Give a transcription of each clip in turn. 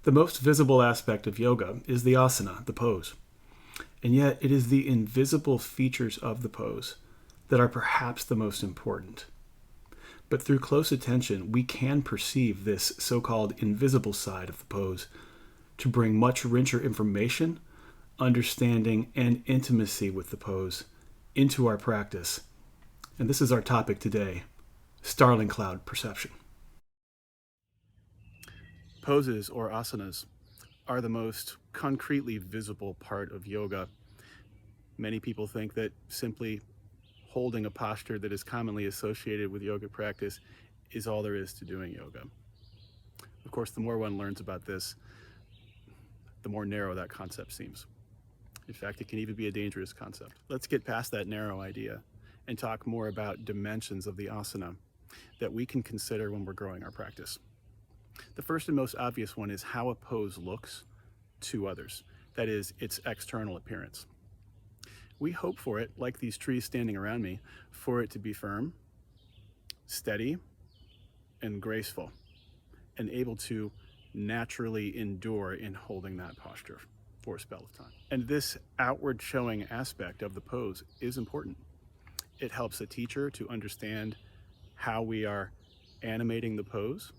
The most visible aspect of yoga is the asana, the pose. And yet it is the invisible features of the pose that are perhaps the most important. But through close attention, we can perceive this so-called invisible side of the pose to bring much richer information, understanding, and intimacy with the pose into our practice. And this is our topic today, Starling-Cloud Perception. Poses, or asanas, are the most concretely visible part of yoga. Many people think that simply holding a posture that is commonly associated with yoga practice is all there is to doing yoga. Of course, the more one learns about this, the more narrow that concept seems. In fact, it can even be a dangerous concept. Let's get past that narrow idea and talk more about dimensions of the asana that we can consider when we're growing our practice. The first and most obvious one is how a pose looks to others. That is, its external appearance. We hope for it, like these trees standing around me, for it to be firm, steady, and graceful, and able to naturally endure in holding that posture for a spell of time. And this outward showing aspect of the pose is important. It helps a teacher to understand how we are animating the pose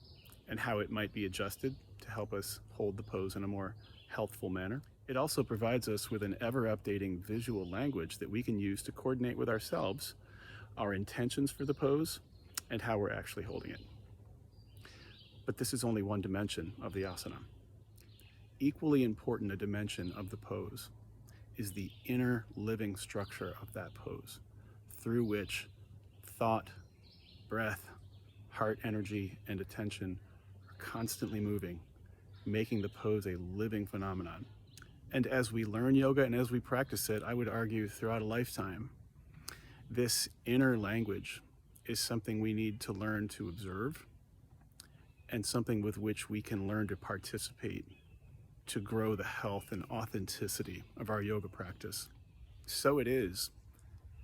and how it might be adjusted to help us hold the pose in a more healthful manner. It also provides us with an ever-updating visual language that we can use to coordinate with ourselves our intentions for the pose and how we're actually holding it. But this is only one dimension of the asana. Equally important a dimension of the pose is the inner living structure of that pose, through which thought, breath, heart energy, and attention constantly moving, making the pose a living phenomenon. And as we learn yoga and as we practice it, I would argue throughout a lifetime, this inner language is something we need to learn to observe and something with which we can learn to participate to grow the health and authenticity of our yoga practice. So it is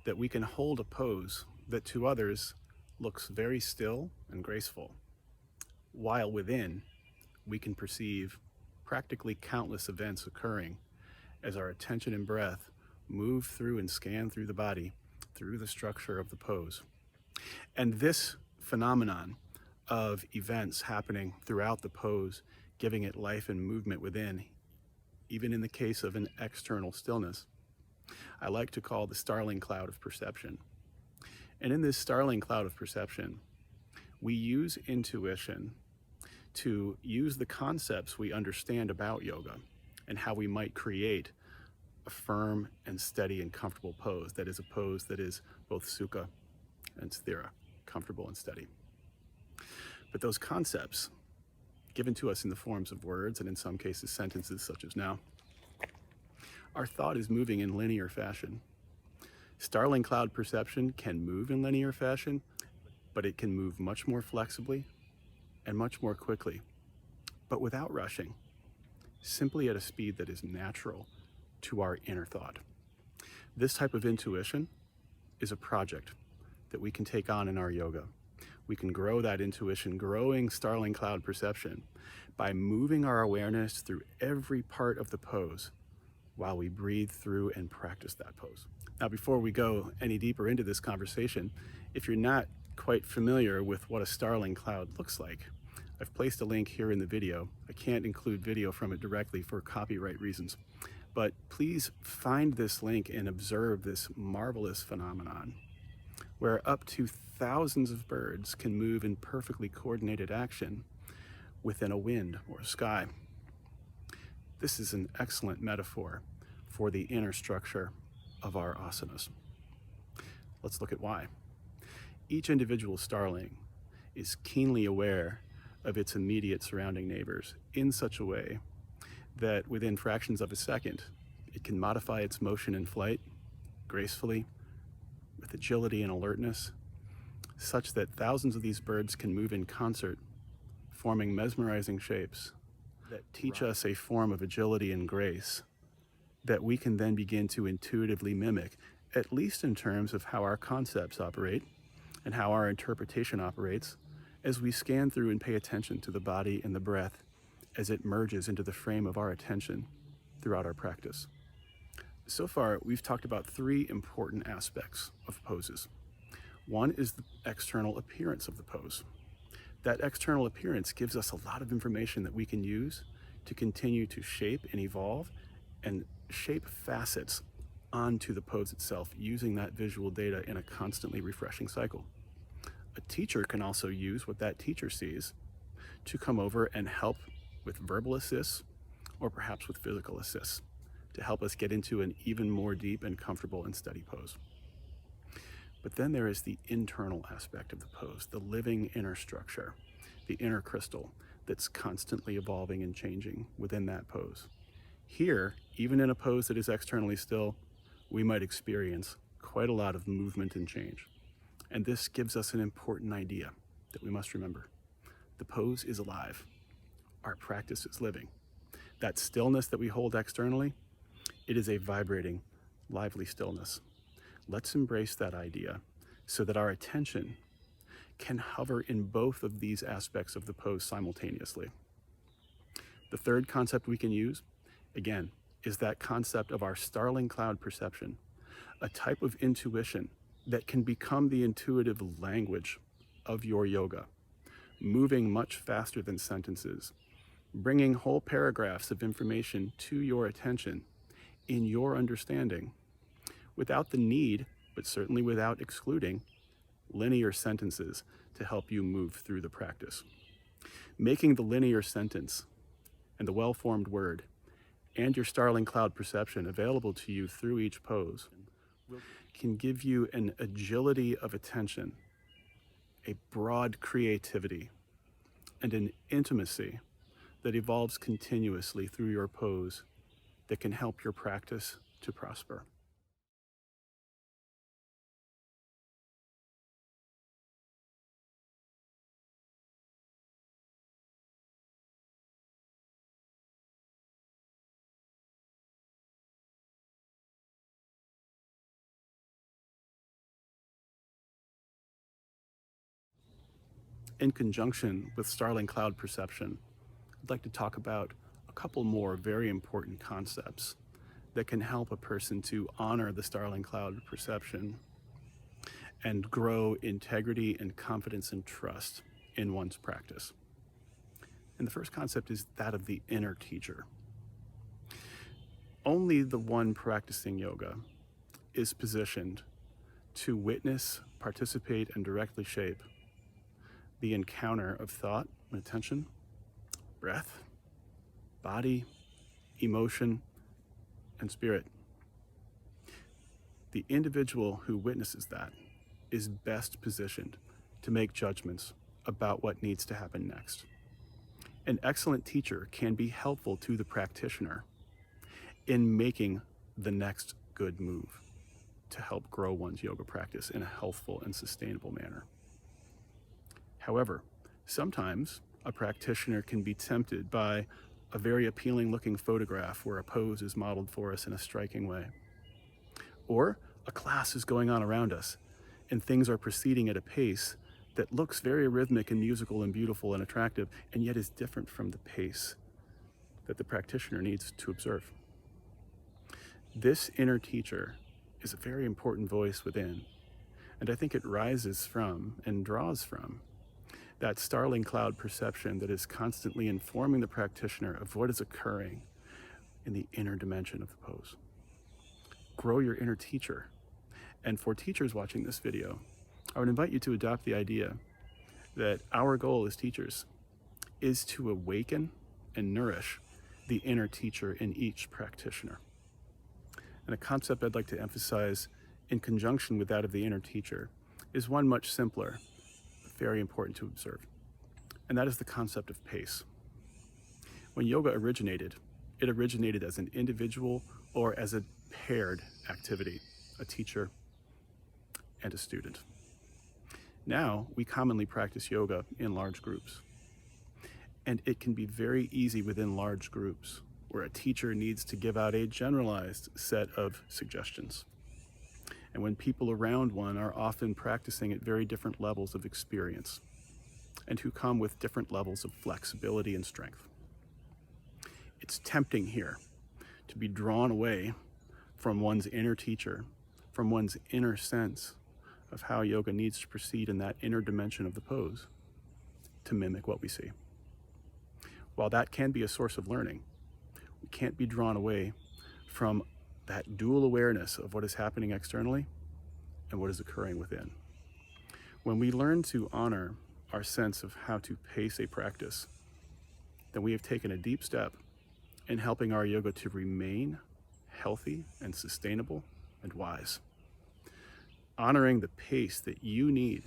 that we can hold a pose that to others looks very still and graceful, while within we can perceive practically countless events occurring as our attention and breath move through and scan through the body, through the structure of the pose. And this phenomenon of events happening throughout the pose, giving it life and movement within, even in the case of an external stillness, I like to call the Starling-Cloud of Perception. And in this Starling-Cloud of Perception, we use intuition to use the concepts we understand about yoga and how we might create a firm and steady and comfortable pose that is a pose that is both sukha and sthira, comfortable and steady. But those concepts, given to us in the forms of words and in some cases sentences such as now, our thought is moving in linear fashion. Starling-Cloud Perception can move in linear fashion, but it can move much more flexibly and much more quickly, but without rushing, simply at a speed that is natural to our inner thought. This type of intuition is a project that we can take on in our yoga. We can grow that intuition, growing Starling-Cloud Perception, by moving our awareness through every part of the pose while we breathe through and practice that pose. Now, before we go any deeper into this conversation, if you're not quite familiar with what a Starling-Cloud looks like, I've placed a link here in the video. I can't include video from it directly for copyright reasons, but please find this link and observe this marvelous phenomenon where up to thousands of birds can move in perfectly coordinated action within a wind or a sky. This is an excellent metaphor for the inner structure of our asanas. Let's look at why. Each individual starling is keenly aware of its immediate surrounding neighbors in such a way that within fractions of a second, it can modify its motion in flight gracefully, with agility and alertness, such that thousands of these birds can move in concert, forming mesmerizing shapes that teach us a form of agility and grace that we can then begin to intuitively mimic, at least in terms of how our concepts operate and how our interpretation operates as we scan through and pay attention to the body and the breath as it merges into the frame of our attention throughout our practice. So far, we've talked about three important aspects of poses. One is the external appearance of the pose. That external appearance gives us a lot of information that we can use to continue to shape and evolve and shape facets onto the pose itself using that visual data in a constantly refreshing cycle. A teacher can also use what that teacher sees to come over and help with verbal assists or perhaps with physical assists to help us get into an even more deep and comfortable and steady pose. But then there is the internal aspect of the pose, the living inner structure, the inner crystal that's constantly evolving and changing within that pose. Here, even in a pose that is externally still, we might experience quite a lot of movement and change. And this gives us an important idea that we must remember. The pose is alive. Our practice is living. That stillness that we hold externally, it is a vibrating, lively stillness. Let's embrace that idea so that our attention can hover in both of these aspects of the pose simultaneously. The third concept we can use, again, is that concept of our Starling-Cloud Perception, a type of intuition that can become the intuitive language of your yoga, moving much faster than sentences, bringing whole paragraphs of information to your attention in your understanding without the need, but certainly without excluding, linear sentences to help you move through the practice. Making the linear sentence and the well-formed word and your Starling-Cloud Perception available to you through each pose can give you an agility of attention, a broad creativity, and an intimacy that evolves continuously through your pose that can help your practice to prosper. In conjunction with Starling-Cloud Perception, I'd like to talk about a couple more very important concepts that can help a person to honor the Starling-Cloud Perception and grow integrity and confidence and trust in one's practice. And the first concept is that of the inner teacher. Only the one practicing yoga is positioned to witness, participate, and directly shape the encounter of thought and attention, breath, body, emotion, and spirit. The individual who witnesses that is best positioned to make judgments about what needs to happen next. An excellent teacher can be helpful to the practitioner in making the next good move to help grow one's yoga practice in a healthful and sustainable manner. However, sometimes a practitioner can be tempted by a very appealing looking photograph where a pose is modeled for us in a striking way. Or a class is going on around us and things are proceeding at a pace that looks very rhythmic and musical and beautiful and attractive, and yet is different from the pace that the practitioner needs to observe. This inner teacher is a very important voice within, and I think it rises from and draws from that Starling-Cloud Perception that is constantly informing the practitioner of what is occurring in the inner dimension of the pose. Grow your inner teacher. And for teachers watching this video, I would invite you to adopt the idea that our goal as teachers is to awaken and nourish the inner teacher in each practitioner. And a concept I'd like to emphasize in conjunction with that of the inner teacher is one much simpler, very important to observe, and that is the concept of pace. When yoga originated, it originated as an individual or as a paired activity, a teacher and a student. Now, we commonly practice yoga in large groups, and it can be very easy within large groups where a teacher needs to give out a generalized set of suggestions. And when people around one are often practicing at very different levels of experience and who come with different levels of flexibility and strength. It's tempting here to be drawn away from one's inner teacher, from one's inner sense of how yoga needs to proceed in that inner dimension of the pose to mimic what we see. While that can be a source of learning, we can't be drawn away from that dual awareness of what is happening externally and what is occurring within. When we learn to honor our sense of how to pace a practice, then we have taken a deep step in helping our yoga to remain healthy and sustainable and wise. Honoring the pace that you need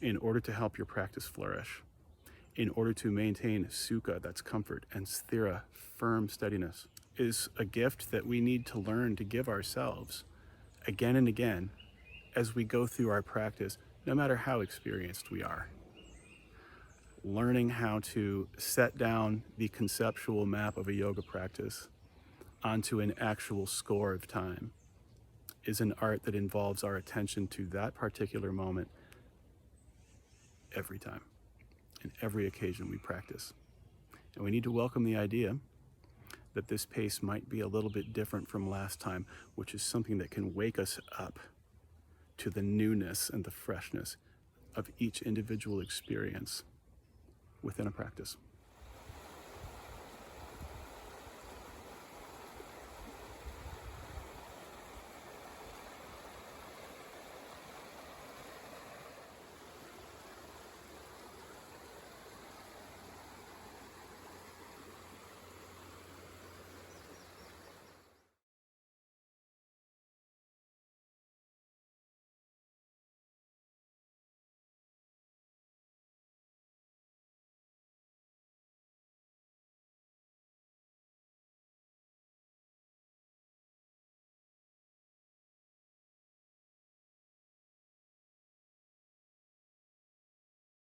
in order to help your practice flourish, in order to maintain sukha, that's comfort, and sthira, firm steadiness, is a gift that we need to learn to give ourselves again and again as we go through our practice, no matter how experienced we are. Learning how to set down the conceptual map of a yoga practice onto an actual score of time is an art that involves our attention to that particular moment every time, in every occasion we practice. And we need to welcome the idea that this pace might be a little bit different from last time, which is something that can wake us up to the newness and the freshness of each individual experience within a practice.